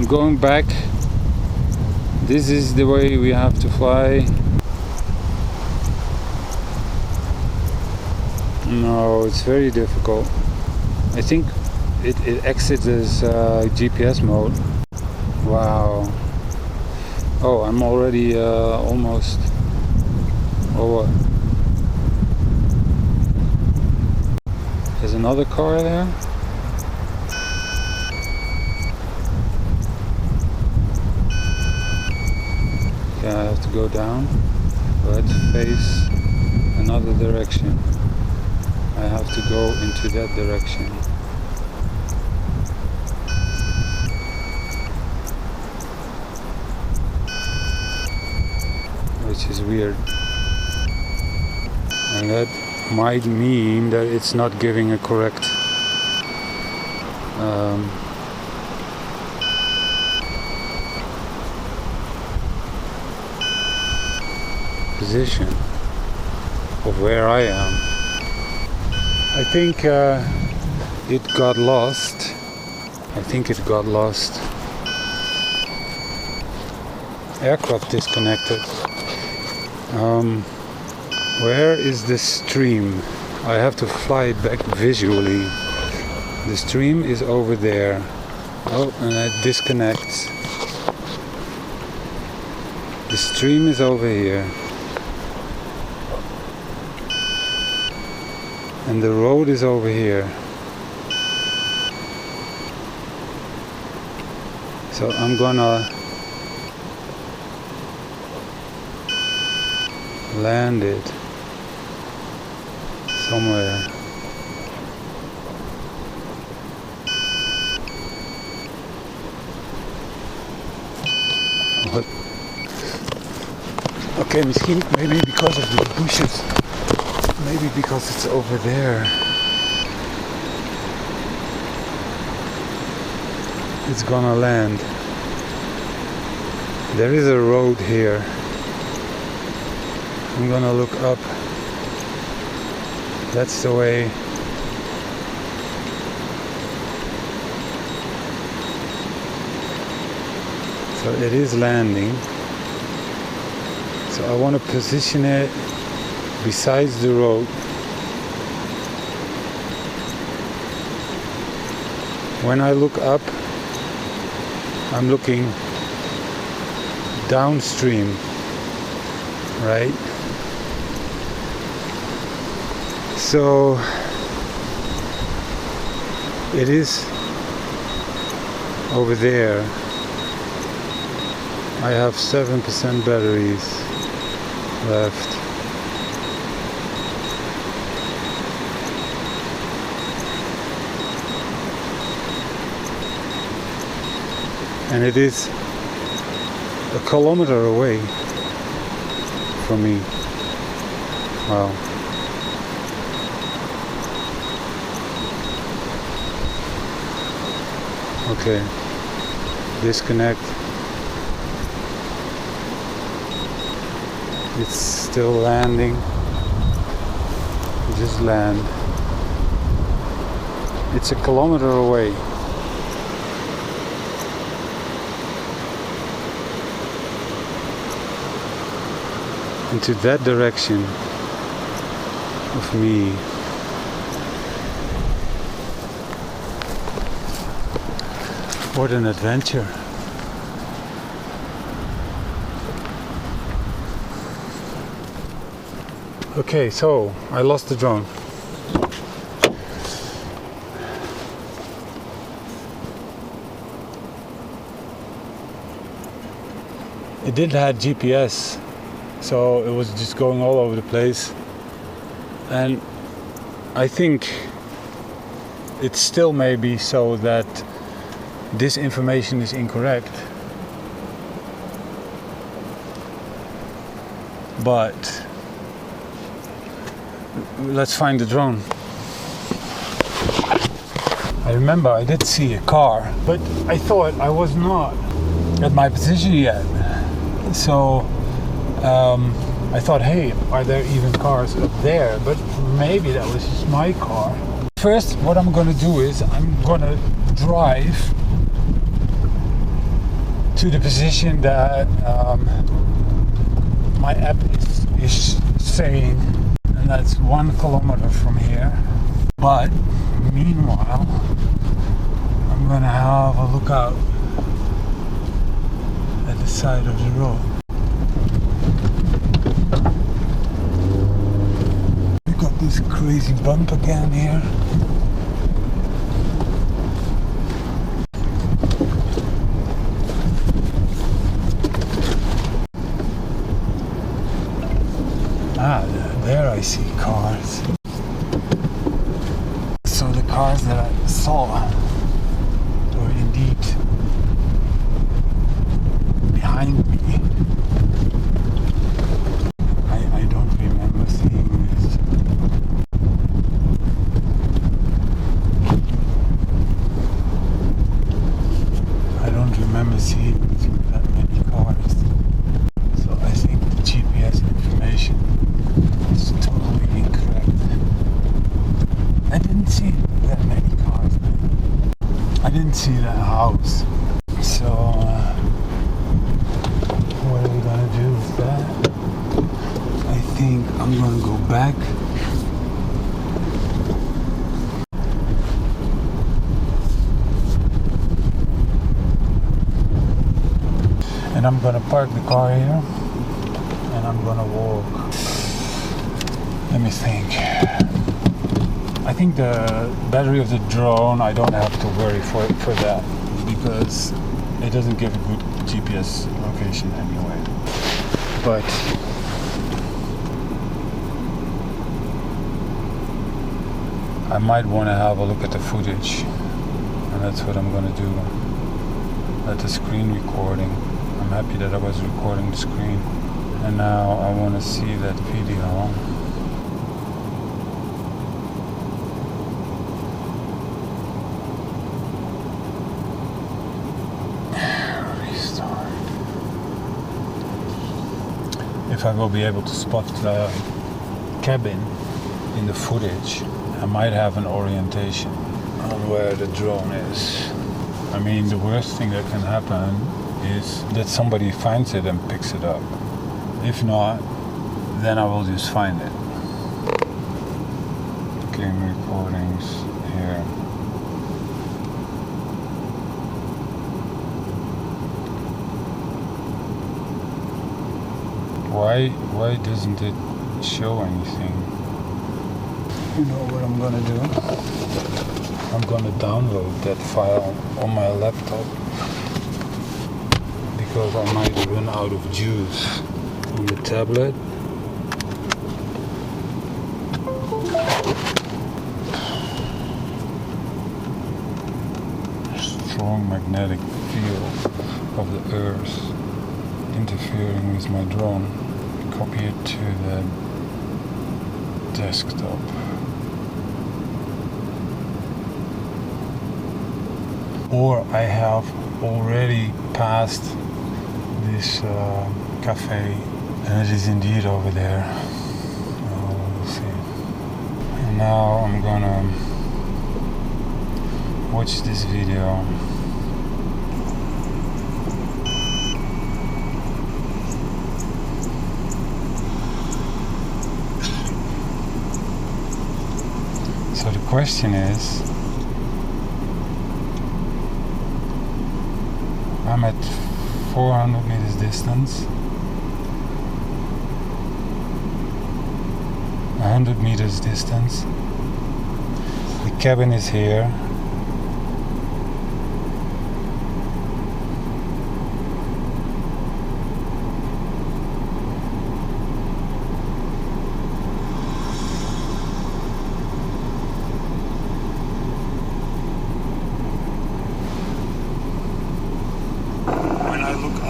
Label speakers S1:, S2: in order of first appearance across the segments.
S1: going back. This is the way we have to fly. No, it's very difficult. I think it exits as GPS mode. Wow. Oh, I'm already almost over. There's another car there. Okay, I have to go down, but face another direction. I have to go into that direction. Which is weird. And that might mean that it's not giving a correct position of where I am. I think it got lost. Aircraft disconnected. Where is the stream? I have to fly it back visually. The stream is over there. Oh, and it disconnects. The stream is over here. And the road is over here. So I'm gonna land it somewhere. What? Okay, misschien maybe because of the bushes. Maybe because it's over there. It's gonna land. There is a road here. I'm gonna look up. That's the way. So it is landing. So I want to position it besides the road. When I look up, I'm looking downstream, right? So it is over there. I have 7% batteries left. And it is a kilometer away from me. Wow. Okay, disconnect. It's still landing. Just land. It's a kilometer away. Into that direction of me. What an adventure. Okay, so I lost the drone. It didn't have GPS, so it was just going all over the place. And I think it still may be so that this information is incorrect. But let's find the drone. I remember I did see a car, but I thought I was not at my position yet. So I thought, hey, are there even cars up there? But maybe that was just my car. First, what I'm gonna do is I'm gonna drive to the position that my app is saying, and that's 1 kilometer from here. But meanwhile, I'm gonna have a look out at the side of the road. We got this crazy bump again here. Ah, there I see cars. So the cars that I saw were indeed behind me. I don't remember seeing this. I don't remember seeing that many cars. So I think the GPS information is totally incorrect. I didn't see that many cars, man. I didn't see that house. So, what are we gonna do with that? I think I'm gonna go back. And I'm gonna park the car here. And I'm gonna walk. Let me think. I think the battery of the drone, I don't have to worry for that, because it doesn't give a good GPS location anyway. But I might want to have a look at the footage, and that's what I'm going to do. At the screen recording. I'm happy that I was recording the screen, and now I want to see that video. If I will be able to spot the cabin in the footage, I might have an orientation on where the drone is. I mean, the worst thing that can happen is that somebody finds it and picks it up. If not, then I will just find it. Game recordings here. Why doesn't it show anything? You know what I'm gonna do? I'm gonna download that file on my laptop, because I might run out of juice on the tablet. Strong magnetic field of the Earth interfering with my drone. Copy it to the desktop. Or I have already passed this cafe, and it is indeed over there. We'll see. And now I'm gonna watch this video. So the question is, I'm at 400 meters distance, 100 meters distance, the cabin is here,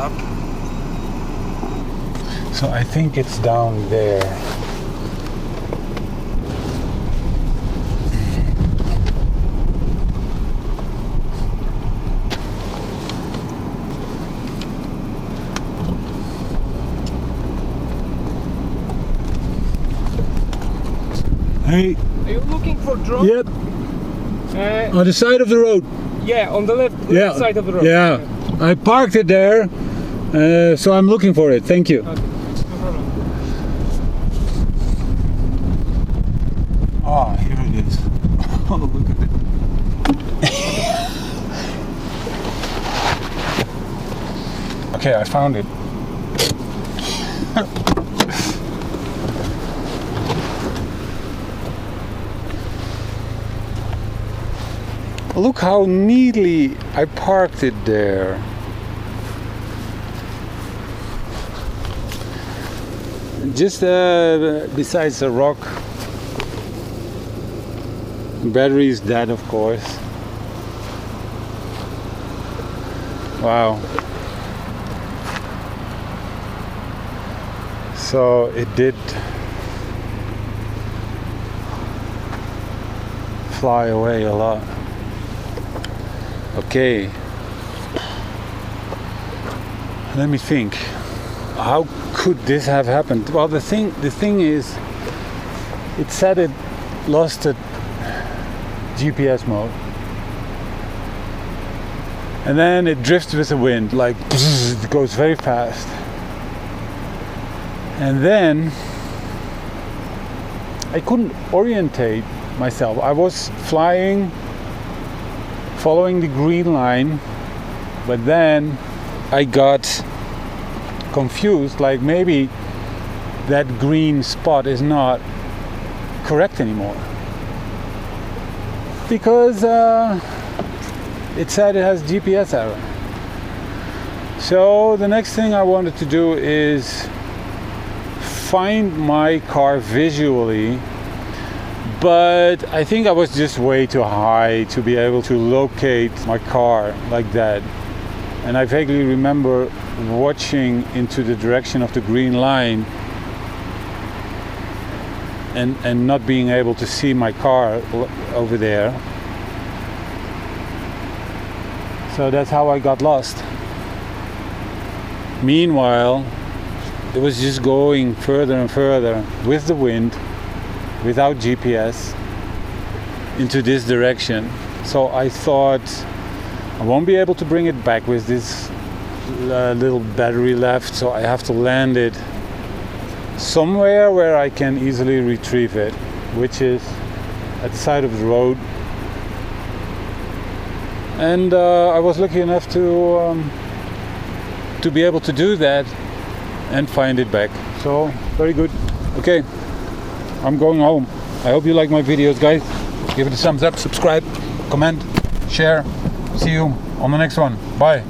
S1: up. So I think it's down there. Hey.
S2: Are you looking for drone?
S1: Yep. On the side of the road.
S2: Yeah, on the left side of the road.
S1: Yeah. I parked it there, so I'm looking for it. Thank you. Oh, here it is. Oh, look at it. Okay, I found it. Look how neatly I parked it there. Just besides a rock. Battery is dead, of course. Wow. So it did fly away a lot. Okay. Let me think. How could this have happened? Well, the thing is, it said it lost its GPS mode, and then it drifts with the wind, like it goes very fast. And then I couldn't orientate myself. I was flying, following the green line, but then I got confused, like maybe that green spot is not correct anymore, because it said it has GPS error. So the next thing I wanted to do is find my car visually, but I think I was just way too high to be able to locate my car like that. And I vaguely remember watching into the direction of the green line and not being able to see my car over there. So that's how I got lost. Meanwhile, it was just going further and further with the wind, without GPS, into this direction. So I thought I won't be able to bring it back with this little battery left, so I have to land it somewhere where I can easily retrieve it, which is at the side of the road. And I was lucky enough to be able to do that and find it back. So very good. Okay, I'm going home. I hope you like my videos, guys. Give it a thumbs up, subscribe, comment, share. See you on the next one. Bye.